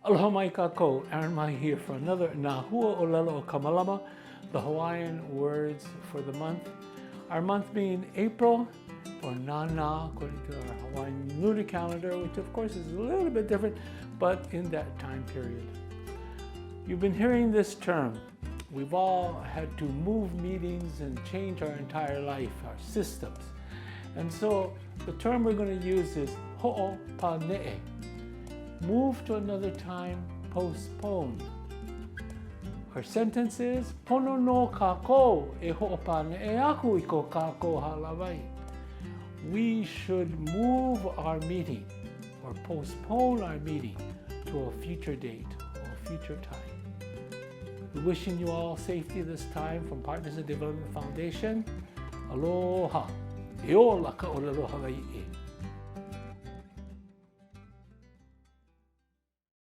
Aloha mai kākou, Aaron Mahi here for another Nā Huaʻōlelo o ka Malama, the Hawaiian words for the month. Our month being April, or Nā, according to our Hawaiian lunar calendar, which of course is a little bit different, but in that time period. You've been hearing this term. We've all had to move meetings and change our entire life, our systems. And so the term we're going to use is Hoʻopaneʻe. Move to another time, postpone. Our sentence is, Pono no kākou e Hoʻopaneʻe aku I ko kākou hālāwai. We should move our meeting or postpone our meeting to a future date or a future time. We're wishing you all safety this time from Partners in Development Foundation. Aloha. E ola ka ʻōlelo Hawaii.